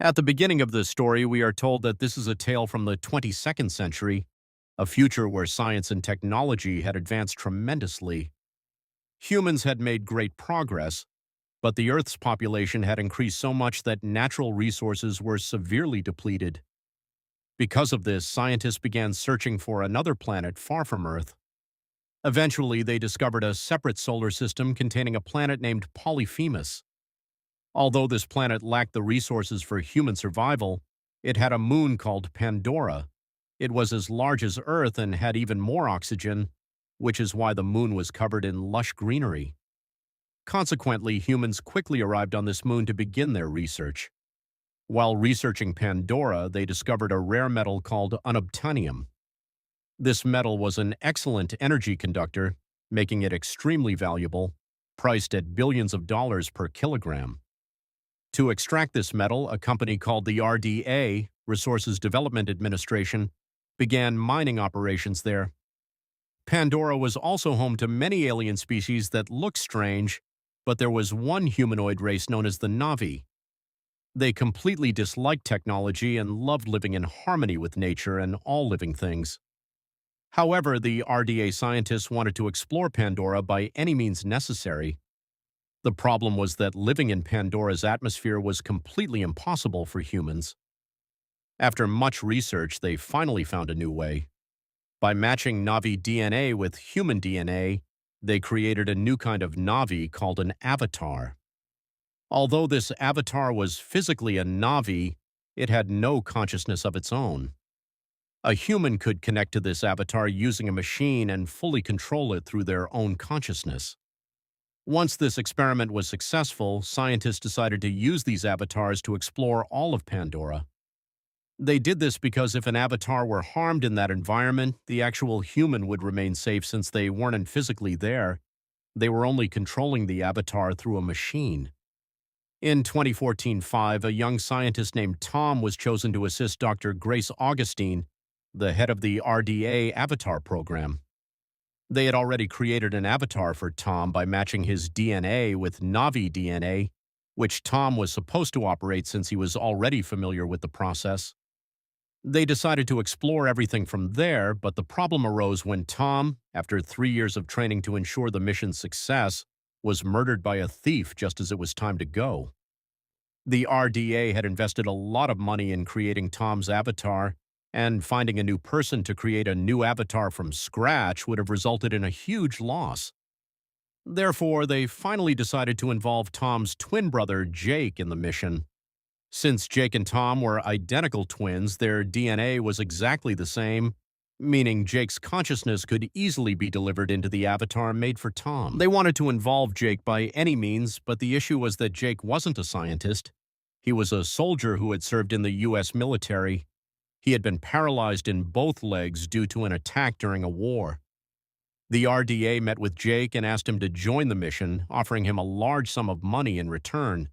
At the beginning of the story, we are told that this is a tale from the 22nd century, a future where science and technology had advanced tremendously. Humans had made great progress, but the Earth's population had increased so much that natural resources were severely depleted. Because of this, scientists began searching for another planet far from Earth. Eventually, they discovered a separate solar system containing a planet named Polyphemus. Although this planet lacked the resources for human survival, it had a moon called Pandora. It was as large as Earth and had even more oxygen, which is why the moon was covered in lush greenery. Consequently, humans quickly arrived on this moon to begin their research. While researching Pandora, they discovered a rare metal called unobtainium. This metal was an excellent energy conductor, making it extremely valuable, priced at billions of dollars per kilogram. To extract this metal, a company called the RDA, Resources Development Administration, began mining operations there. Pandora was also home to many alien species that looked strange, but there was one humanoid race known as the Na'vi. They completely disliked technology and loved living in harmony with nature and all living things. However, the RDA scientists wanted to explore Pandora by any means necessary. The problem was that living in Pandora's atmosphere was completely impossible for humans. After much research, they finally found a new way. By matching Na'vi DNA with human DNA, they created a new kind of Na'vi called an avatar. Although this avatar was physically a Na'vi, it had no consciousness of its own. A human could connect to this avatar using a machine and fully control it through their own consciousness. Once this experiment was successful, scientists decided to use these avatars to explore all of Pandora. They did this because if an avatar were harmed in that environment, the actual human would remain safe since they weren't physically there. They were only controlling the avatar through a machine. In 2014-5, a young scientist named Tom was chosen to assist Dr. Grace Augustine, the head of the RDA Avatar program. They had already created an avatar for Tom by matching his DNA with Na'vi DNA, which Tom was supposed to operate since he was already familiar with the process. They decided to explore everything from there, but the problem arose when Tom, after 3 years of training to ensure the mission's success, was murdered by a thief just as it was time to go. The RDA had invested a lot of money in creating Tom's avatar, and finding a new person to create a new avatar from scratch would have resulted in a huge loss. Therefore, they finally decided to involve Tom's twin brother, Jake, in the mission. Since Jake and Tom were identical twins, their DNA was exactly the same, meaning Jake's consciousness could easily be delivered into the avatar made for Tom. They wanted to involve Jake by any means, but the issue was that Jake wasn't a scientist. He was a soldier who had served in the U.S. military. He had been paralyzed in both legs due to an attack during a war. The RDA met with Jake and asked him to join the mission, offering him a large sum of money in return.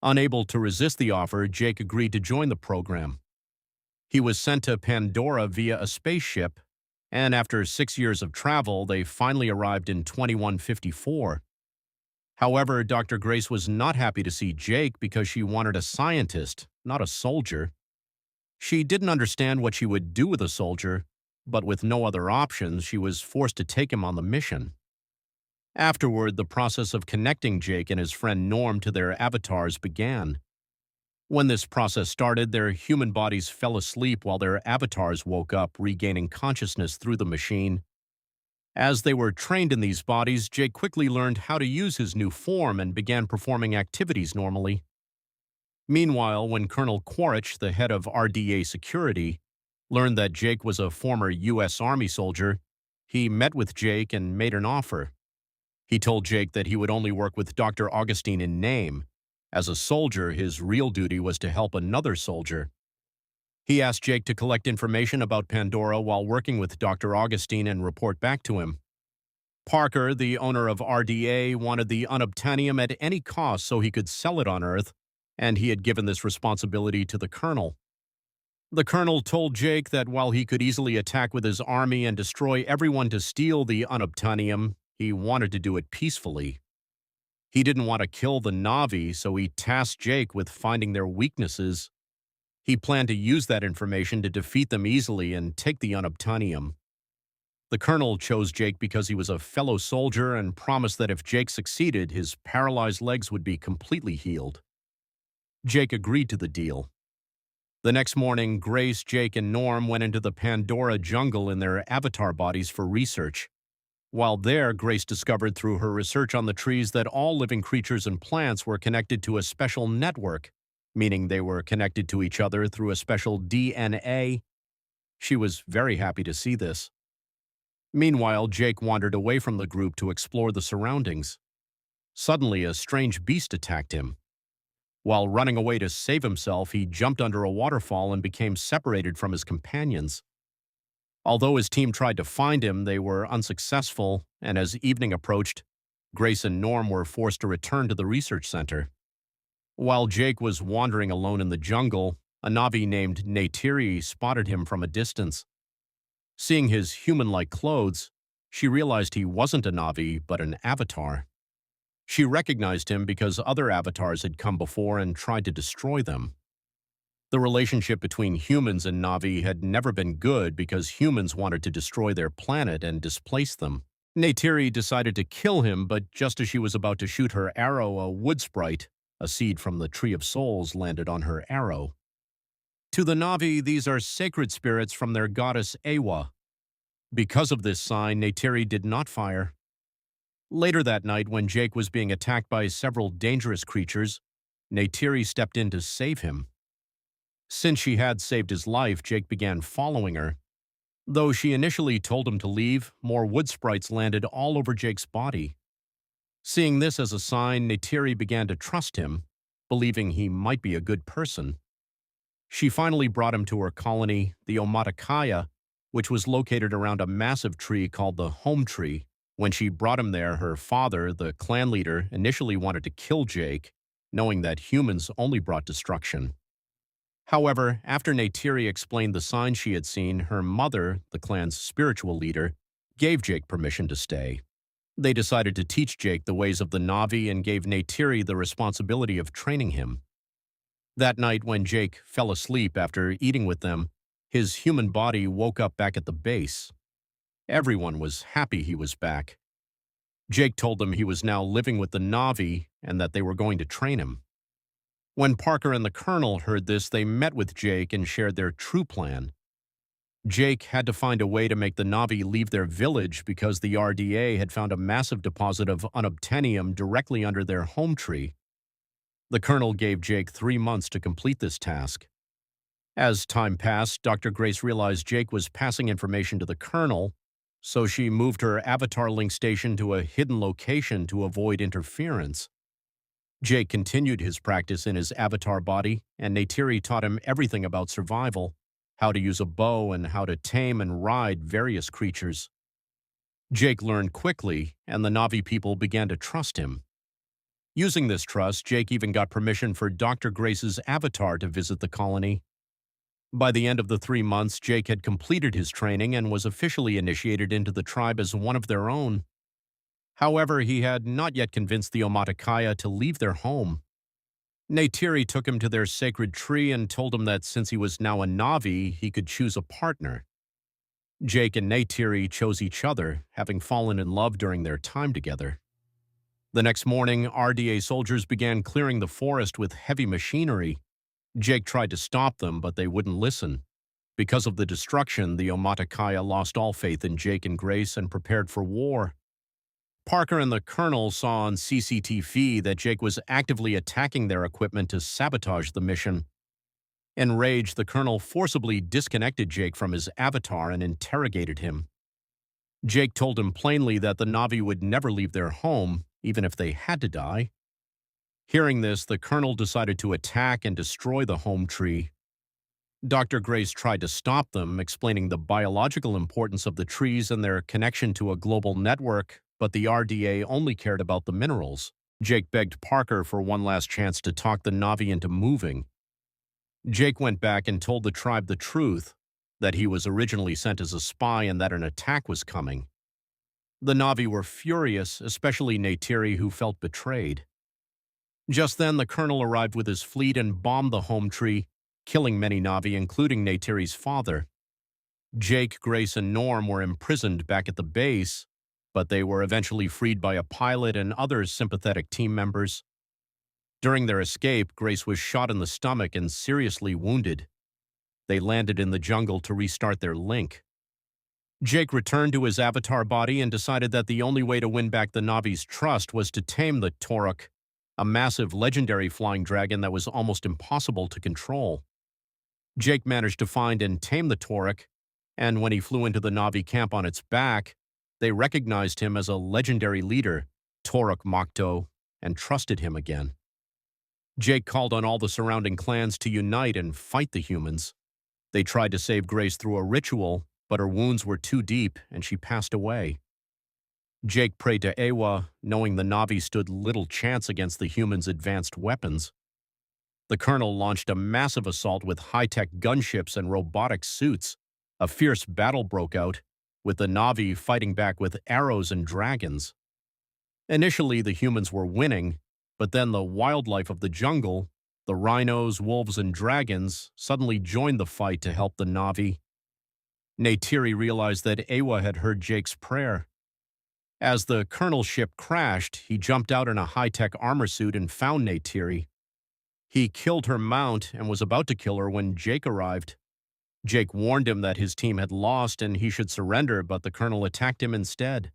Unable to resist the offer, Jake agreed to join the program. He was sent to Pandora via a spaceship, and after 6 years of travel, they finally arrived in 2154. However, Dr. Grace was not happy to see Jake because she wanted a scientist, not a soldier. She didn't understand what she would do with a soldier, but with no other options, she was forced to take him on the mission. Afterward, the process of connecting Jake and his friend Norm to their avatars began. When this process started, their human bodies fell asleep while their avatars woke up, regaining consciousness through the machine. As they were trained in these bodies, Jake quickly learned how to use his new form and began performing activities normally. Meanwhile, when Colonel Quaritch, the head of RDA Security, learned that Jake was a former U.S. Army soldier, he met with Jake and made an offer. He told Jake that he would only work with Dr. Augustine in name. As a soldier, his real duty was to help another soldier. He asked Jake to collect information about Pandora while working with Dr. Augustine and report back to him. Parker, the owner of RDA, wanted the unobtainium at any cost so he could sell it on Earth, and he had given this responsibility to the colonel. The colonel told Jake that while he could easily attack with his army and destroy everyone to steal the unobtainium, he wanted to do it peacefully. He didn't want to kill the Na'vi, so he tasked Jake with finding their weaknesses. He planned to use that information to defeat them easily and take the unobtainium. The colonel chose Jake because he was a fellow soldier and promised that if Jake succeeded, his paralyzed legs would be completely healed. Jake agreed to the deal. The next morning, Grace, Jake, and Norm went into the Pandora jungle in their avatar bodies for research. While there, Grace discovered through her research on the trees that all living creatures and plants were connected to a special network, meaning they were connected to each other through a special DNA. She was very happy to see this. Meanwhile, Jake wandered away from the group to explore the surroundings. Suddenly, a strange beast attacked him. While running away to save himself, he jumped under a waterfall and became separated from his companions. Although his team tried to find him, they were unsuccessful, and as evening approached, Grace and Norm were forced to return to the research center. While Jake was wandering alone in the jungle, a Na'vi named Neytiri spotted him from a distance. Seeing his human-like clothes, she realized he wasn't a Na'vi, but an avatar. She recognized him because other avatars had come before and tried to destroy them. The relationship between humans and Na'vi had never been good because humans wanted to destroy their planet and displace them. Neytiri decided to kill him, but just as she was about to shoot her arrow, a wood sprite, a seed from the Tree of Souls, landed on her arrow. To the Na'vi, these are sacred spirits from their goddess Awa. Because of this sign, Neytiri did not fire. Later that night, when Jake was being attacked by several dangerous creatures, Neytiri stepped in to save him. Since she had saved his life, Jake began following her. Though she initially told him to leave, more wood sprites landed all over Jake's body. Seeing this as a sign, Neytiri began to trust him, believing he might be a good person. She finally brought him to her colony, the Omaticaya, which was located around a massive tree called the Home Tree. When she brought him there, her father, the clan leader, initially wanted to kill Jake, knowing that humans only brought destruction. However, after Neytiri explained the signs she had seen, her mother, the clan's spiritual leader, gave Jake permission to stay. They decided to teach Jake the ways of the Na'vi and gave Neytiri the responsibility of training him. That night, when Jake fell asleep after eating with them, his human body woke up back at the base. Everyone was happy he was back. Jake told them he was now living with the Na'vi and that they were going to train him. When Parker and the Colonel heard this, they met with Jake and shared their true plan. Jake had to find a way to make the Na'vi leave their village because the RDA had found a massive deposit of unobtainium directly under their home tree. The Colonel gave Jake 3 months to complete this task. As time passed, Dr. Grace realized Jake was passing information to the Colonel, so she moved her avatar link station to a hidden location to avoid interference. Jake continued his practice in his avatar body, and Neytiri taught him everything about survival, how to use a bow, and how to tame and ride various creatures. Jake learned quickly, and the Na'vi people began to trust him. Using this trust, Jake even got permission for Dr. Grace's avatar to visit the colony. By the end of the 3 months, Jake had completed his training and was officially initiated into the tribe as one of their own. However, he had not yet convinced the Omaticaya to leave their home. Neytiri took him to their sacred tree and told him that since he was now a Na'vi, he could choose a partner. Jake and Neytiri chose each other, having fallen in love during their time together. The next morning, RDA soldiers began clearing the forest with heavy machinery. Jake tried to stop them, but they wouldn't listen. Because of the destruction, the Omaticaya lost all faith in Jake and Grace and prepared for war. Parker and the Colonel saw on CCTV that Jake was actively attacking their equipment to sabotage the mission. Enraged, the Colonel forcibly disconnected Jake from his avatar and interrogated him. Jake told him plainly that the Na'vi would never leave their home, even if they had to die. Hearing this, the Colonel decided to attack and destroy the home tree. Dr. Grace tried to stop them, explaining the biological importance of the trees and their connection to a global network, but the RDA only cared about the minerals. Jake begged Parker for one last chance to talk the Na'vi into moving. Jake went back and told the tribe the truth, that he was originally sent as a spy and that an attack was coming. The Na'vi were furious, especially Neytiri, who felt betrayed. Just then, the colonel arrived with his fleet and bombed the home tree, killing many Na'vi, including Neytiri's father. Jake, Grace, and Norm were imprisoned back at the base, but they were eventually freed by a pilot and other sympathetic team members. During their escape, Grace was shot in the stomach and seriously wounded. They landed in the jungle to restart their link. Jake returned to his avatar body and decided that the only way to win back the Na'vi's trust was to tame the Toruk, a massive legendary flying dragon that was almost impossible to control. Jake managed to find and tame the Toruk, and when he flew into the Na'vi camp on its back, they recognized him as a legendary leader, Toruk Makto, and trusted him again. Jake called on all the surrounding clans to unite and fight the humans. They tried to save Grace through a ritual, but her wounds were too deep and she passed away. Jake prayed to Ewa, knowing the Na'vi stood little chance against the humans' advanced weapons. The colonel launched a massive assault with high-tech gunships and robotic suits. A fierce battle broke out, with the Na'vi fighting back with arrows and dragons. Initially, the humans were winning, but then the wildlife of the jungle, the rhinos, wolves, and dragons, suddenly joined the fight to help the Na'vi. Neytiri realized that Ewa had heard Jake's prayer. As the colonel's ship crashed, he jumped out in a high-tech armor suit and found Neytiri. He killed her mount and was about to kill her when Jake arrived. Jake warned him that his team had lost and he should surrender, but the colonel attacked him instead.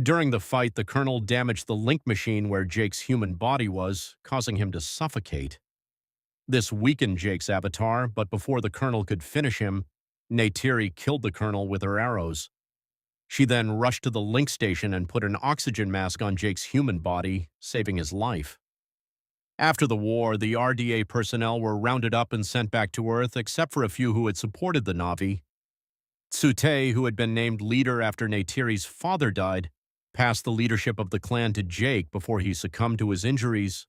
During the fight, the colonel damaged the link machine where Jake's human body was, causing him to suffocate. This weakened Jake's avatar, but before the colonel could finish him, Neytiri killed the colonel with her arrows. She then rushed to the link station and put an oxygen mask on Jake's human body, saving his life. After the war, the RDA personnel were rounded up and sent back to Earth, except for a few who had supported the Na'vi. Tsute, who had been named leader after Neytiri's father died, passed the leadership of the clan to Jake before he succumbed to his injuries.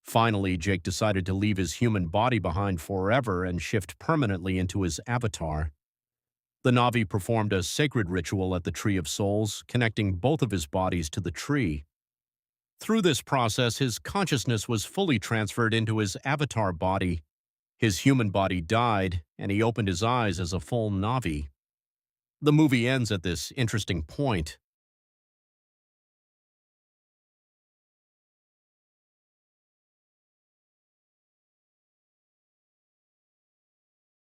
Finally, Jake decided to leave his human body behind forever and shift permanently into his avatar. The Na'vi performed a sacred ritual at the Tree of Souls, connecting both of his bodies to the tree. Through this process, his consciousness was fully transferred into his avatar body. His human body died, and he opened his eyes as a full Na'vi. The movie ends at this interesting point.